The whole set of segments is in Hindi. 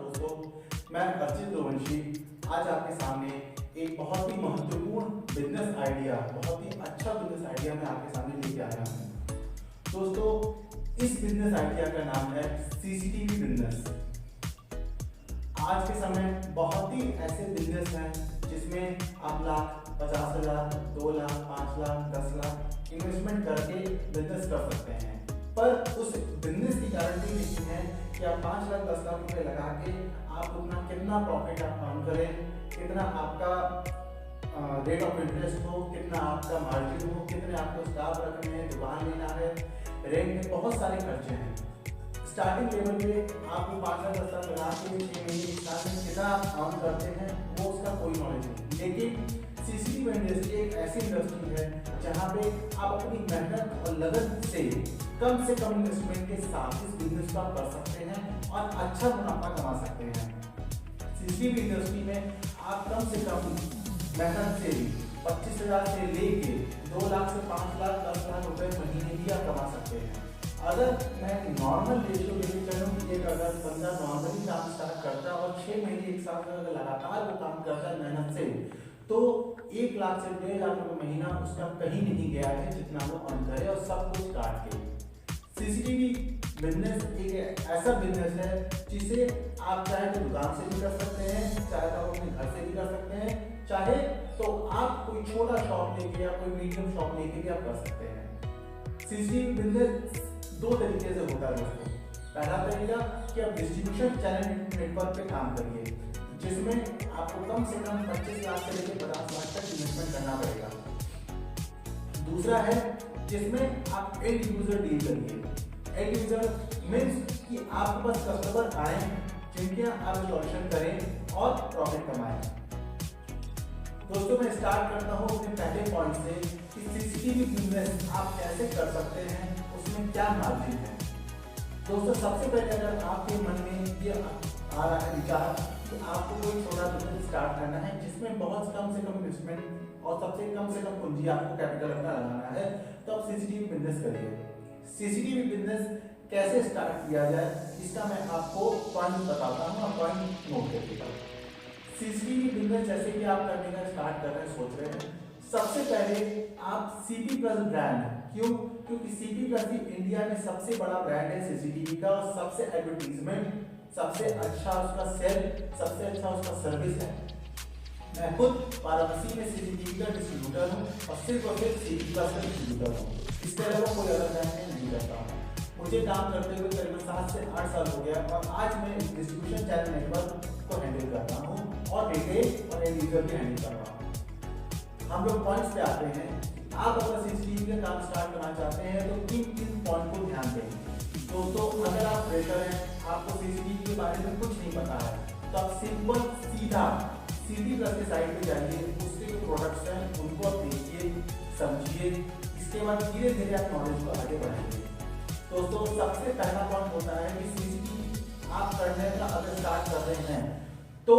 दोस्तों, मैं अर्चित रोवंशी आज आपके सामने एक बहुत ही महत्वपूर्ण बिजनेस आइडिया, बहुत ही अच्छा बिजनेस आइडिया मैं आपके सामने लेके आया हूँ। दोस्तों, इस बिजनेस आइडिया का नाम है सीसीटीवी बिजनेस। आज के समय बहुत ही ऐसे बिजनेस हैं जिसमें आप लाख, 50,000, 2 लाख, 5 लाख, 10 लाख इन्वेस्टमेंट करके बिजनेस कर सकते हैं, पर उस बिजनेस की गारंटी नहीं है कि आप 5 लाख, 10 लाख रुपए लगा के आप उतना कितना प्रॉफिट आप अर्न करें, कितना आपका रेट ऑफ इंटरेस्ट हो, कितना आपका मार्जिन हो, कितने आपको स्टाफ रखने हैं, दुकान लेना है, रेंट, बहुत सारे खर्चे हैं। स्टार्टिंग लेवल पे आपको 5 लाख, 10 लाख लगा के 6 महीने, 1 साल में कितना आप अर्न करते हैं वो उसका कोई नॉलेज नहीं। लेकिन सीसीटीवी इंडस्ट्री एक ऐसी इंडस्ट्री है जहाँ पे आप अपनी मेहनत और लगन से कम इन्वेस्टमेंट के साथ इस बिजनेस को आप कर सकते हैं और अच्छा मुनाफा कमा सकते हैं। सीसीटीवी इंडस्ट्री में आप कम से कम मेहनत से 25,000 से लेके 2 लाख से 5 लाख, 10 लाख रुपए महीने भी आप कमा सकते हैं। अगर मैं नॉर्मल रेशियो लेके चलूँ कि एक अगर बंदा नॉर्मली काम स्टार्ट करता है और 6 महीने, 1 साल तक अगर लगातार वो काम करता है मेहनत से, तो 1 लाख से 1.5 लाख रुपए महीना उसका कहीं नहीं गया है जितना वो अर्न करे, और सब कुछ काट के। सीसीटीवी बिजनेस एक ऐसा बिजनेस है जिसे आप चाहे तो दुकान से भी कर सकते हैं, चाहे तो आप अपने घर से भी कर सकते हैं, चाहे तो आप कोई छोटा शॉप लेके या कोई मीडियम शॉप लेके भी आप कर सकते हैं। सीसीटीवी बिजनेस 2 तरीके से होता है दोस्तों। पहला तरीका कि आप डिस्ट्रीब्यूशन चैनल नेटवर्क पे काम करिए, जिसमें आपको कम से कम 25 लाख से लेकर 50 लाख तक इन्वेस्टमेंट करना पड़ेगा। दूसरा है जिसमें आप एंड यूजर डील करिए। एंड यूजर मीन्स कि आपके पास कस्टमर आए जिनके आप इंस्टॉलेशन करें और प्रॉफिट कमाएं। दोस्तों, मैं स्टार्ट करता हूँ अपने पहले पॉइंट से कि सीसीटीवी बिजनेस आप कैसे कर सकते हैं, उसमें क्या मार्जिन है। दोस्तों, सबसे पहले अगर आपके मन में ये आ रहा है विचार कि आपको कोई छोटा बिजनेस स्टार्ट करना है जिसमें बहुत कम से कम इन्वेस्टमेंट और सबसे कम पूंजी आपको कैपिटल अपना लगाना है, तो आप सीसीटीवी बिजनेस करिए। सीसीटीवी बिजनेस कैसे स्टार्ट किया जाए इसका मैं आपको पॉइंट बताता हूँ, आप पॉइंट नोट करिएगा। सीसीटीवी बिजनेस जैसे कि आप करने का स्टार्ट कर रहे हैं, सोच रहे हैं, सबसे पहले आप सीपी प्लस ब्रांड, क्योंकि सीपी प्लस भी इंडिया में सबसे बड़ा ब्रांड है सीसीटीवी का, और सबसे एडवर्टीजमेंट, सबसे अच्छा उसका सेल, सबसे अच्छा उसका सर्विस है। मैं खुद वाराणसी में सीसीटीवी का डिस्ट्रीब्यूटर हूँ और सिर्फ सीपी प्लस का डिस्ट्रीब्यूटर हूँ, इसके अलावा कोई अलग ब्रांड नहीं करता हूँ। मुझे काम करते हुए करीबन 7 से 8 साल हो गया और आज मैं डिस्ट्रीब्यूशन चैनल नेटवर्क को हैंडल करता हूँ और रिटेल और एंड यूजर भी हैंडल कर रहा हूँ। हम लोग पॉइंट्स पे आते हैं। आप अगर सीसीटीवी का काम स्टार्ट करना चाहते हैं तो किन पॉइंट को ध्यान दें। दोस्तों, अगर आप फ्रेशर हैं, आपको सीसीटीवी के बारे में कुछ नहीं पता है, तो आप सिंपल सीधा सीपी प्लस के साइट पे जाइए, उसके जो प्रोडक्ट्स हैं उनको आप देखिए, समझिए, इसके बाद धीरे धीरे आप नॉलेज को आगे बढ़ाइए। दोस्तों, सबसे पहला पॉइंट होता है कि सीसीटीवी आप करने का अगर स्टार्ट कर रहे हैं तो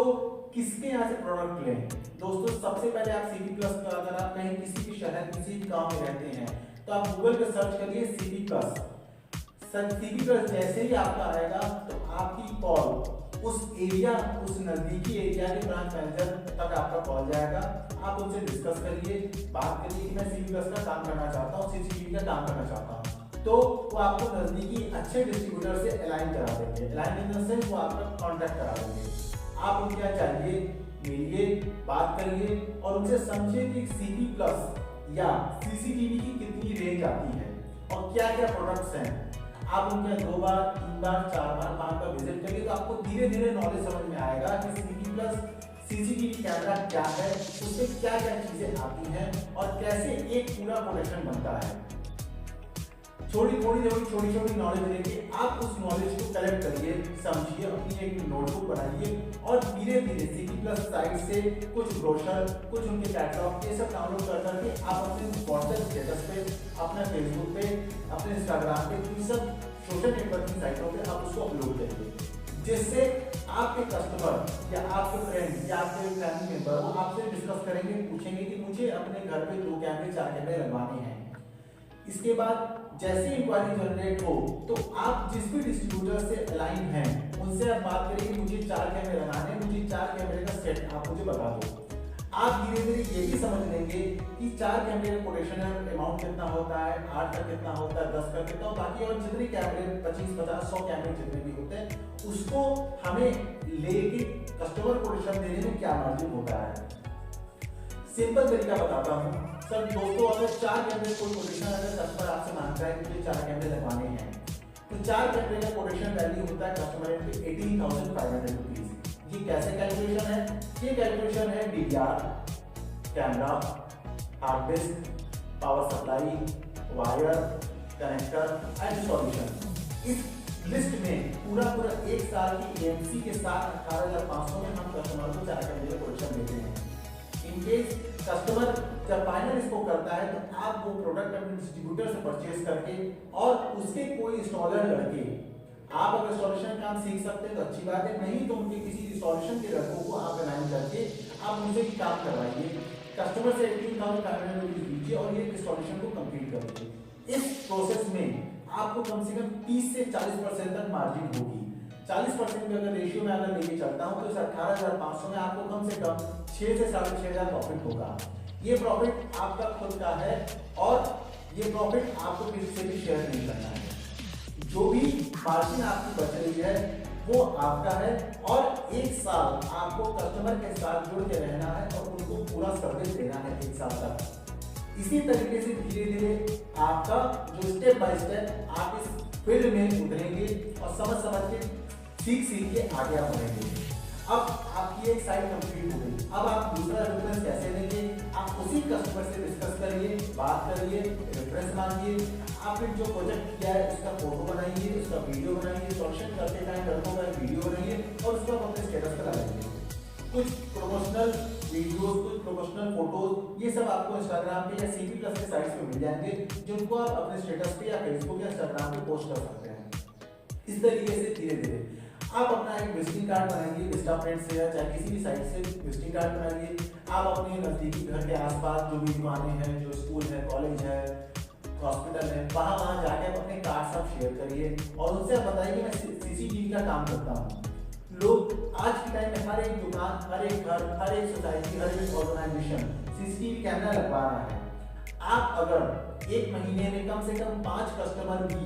किसके यहाँ से प्रोडक्ट लें। दोस्तों, सबसे पहले आप सीपी प्लस का, अगर आप कहीं किसी भी शहर, किसी भी गांव में रहते हैं, तो आप गूगल पे सर्च करिए सीपी प्लस। सीपी प्लस जैसे ही आपका आएगा तो आपकी कॉल उस एरिया, उस नजदीकी एरिया के ब्रांच मैनेजर तक आपका कॉल जाएगा। आप उनसे डिस्कस करिए, बात करिए कि मैं सीपी प्लस का काम करना चाहता हूँ, सीसीटीवी का काम करना चाहता हूँ, तो वो आपको नजदीकी अच्छे डिस्ट्रीब्यूटर से अलाइन करा देंगे। अलाइन करने से वो आपका कॉन्टैक्ट करा देंगे। आप उनके यहाँ जाइए, मिलिए, बात करिए और उनसे समझिए कि सीपी प्लस या सीसीटीवी की कितनी रेंज आती है और क्या क्या प्रोडक्ट्स हैं। आप उनके 2 बार, 3 बार, 4 बार, 5 बार विजिट करिए, तो आपको धीरे धीरे नॉलेज समझ में आएगा कि सीपी प्लस सीसीटीवी कैमरा क्या है, उससे क्या क्या चीजें आती हैं और कैसे एक पूरा प्रोडक्शन बनता है। छोटी छोटी नॉलेज लेके आप उस नॉलेज को कलेक्ट करिए, समझिए, अपनी एक नोटबुक बनाइए और धीरे धीरे सीपी प्लस साइट से कुछ ब्रोशर, कुछ उनके कैटलॉग, ये सब डाउनलोड कर करके आप अपने व्हाट्सएप स्टेटस पे, अपने फेसबुक पे, अपने इंस्टाग्राम पे, इन सब सोशल नेटवर्किंग साइटों पे आप उसको अपलोड करिए, जिससे आपके कस्टमर या आपके फ्रेंड या आपके फैमिली मेंबर वो आपसे डिस्कस करेंगे, पूछेंगे कि मुझे अपने घर पे 2 कैमरे, 4 कैमरे लगवाने हैं। इसके बाद जैसे इंक्वायरी जनरेट हो तो आप जिस भी डिस्ट्रीब्यूटर से अलाइन हैं उनसे आप बात करेंगे, मुझे 4 कैमरे लगाने, मुझे 4 कैमरे का सेट आप मुझे बता दो। आप धीरे धीरे ये भी समझ लेंगे कि 4 कैमरे का कोटेशन अमाउंट कितना होता है, 8 का कितना होता है, 10 का कितना, बाकी और जितने कैमरे 25, 50, 100 कैमरे जितने भी होते हैं, उसको हमें लेके कस्टमर कोटेशन देने में क्या मार्जिन होता है। सिंपल तरीका बताता हूँ सर। दोस्तों अगर 4 कैमरे कोई कोटेशन, अगर कस्टमर आपसे मांगता है कि मुझे 4 कैमरे लगवाने हैं, तो 4 कैमरे का कोटेशन वैल्यू होता है कस्टमर एंड पे 18,500 रुपीज। ये कैसे कैलकुलेशन है? ये कैलकुलेशन है DVR, camera, hard disk, power supply, wire, connector and installation. इस लिस्ट में पूरा एक साल की एएमसी के साथ 18,500 में हम कस्टमर को 4 कैमरे का कोटेशन देते हैं। इन केस कस्टमर जब फाइनल इसको करता है तो आप वो प्रोडक्ट अपने डिस्ट्रीब्यूटर से परचेज करके और उसके कोई इंस्टॉलर लड़के, आप अगर इंस्टॉलेशन काम सीख सकते हैं तो अच्छी बात है, नहीं तो उनके किसी इंस्टॉलेशन के लड़कों को आप अलाइन करके आप उनसे भी काम करवाइए। कस्टमर से 18,500 रुपीज दीजिए और ये इंस्टॉलेशन को कंप्लीट कर दीजिए। इस प्रोसेस में आपको कम से कम 30 से 40% तक मार्जिन होगी। 40% में अगर रेशियो में अगर लेके चलता हूं तो इस 18,500 में आपको कम से कम 6 से 6,500 प्रॉफिट होगा। ये प्रॉफिट आपका खुद का है और ये प्रॉफिट आपको किसी से भी शेयर नहीं करना है। जो भी मार्जिन आपकी बच रही है वो आपका है और 1 साल आपको कस्टमर के साथ जुड़ के रहना है और उनको पूरा सर्विस देना है 1 साल तक। इसी तरीके से धीरे धीरे आपका जो स्टेप बाय स्टेप आप इस फील्ड में उतरेंगे और समझ के सीख के आगे आप बढ़ेंगे। अब आपकी एक साइड कंप्लीट हो गई। अब आप दूसरा रेफरेंस कैसे लेंगे? आप उसी कस्टमर से डिस्कस करिए, बात करिए, रेफरेंस मांगिए। आपने जो प्रोजेक्ट किया है उसका फोटो बनाइए, उसका वीडियो बनाइए, सॉल्यूशन करते टाइम लड़कों का वीडियो बनाइए और उसको आप अपने स्टेटस पर लगाइए। कुछ प्रमोशनल वीडियोस, कुछ प्रोमोशनल फोटोज, ये सब आपको इंस्टाग्राम पे या सीपी प्लस के साइट्स पे मिल जाएंगे, जिनको आप अपने स्टेटस पे या फेसबुक या इंस्टाग्राम पे पोस्ट कर सकते हैं। इस तरीके से धीरे धीरे आप अपना एक विजिटिंग कार्ड बनाइए, इंस्टा फ्रेंड से या चाहे किसी भी साइट से विजिटिंग कार्ड बनाइए। आप अपने नजदीकी घर के आसपास जो भी दुकानें हैं, जो स्कूल है, कॉलेज है, हॉस्पिटल है, वहाँ जाके आप अपने कार्ड सब शेयर करिए और उनसे आप बताइए कि मैं सीसीटीवी का काम करता हूँ। लोग आज के टाइम में हर एक दुकान, हर एक घर, हर एक सोसाइटी, हर एक ऑर्गेनाइजेशन सीसीटीवी कैमरा लगवा रहा है। आप अगर 1 महीने में कम से कम 5 कस्टमर भी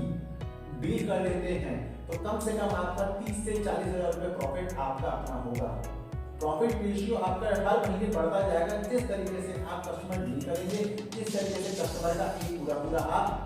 डील कर लेते हैं तो कम से कम आपका 30 से 40,000 रुपये प्रॉफिट आपका अपना होगा। प्रॉफिट रेशियो आपका हर महीने बढ़ता जाएगा जिस तरीके से आप कस्टमर डील करेंगे, जिस तरीके से कस्टमर का एक पूरा आप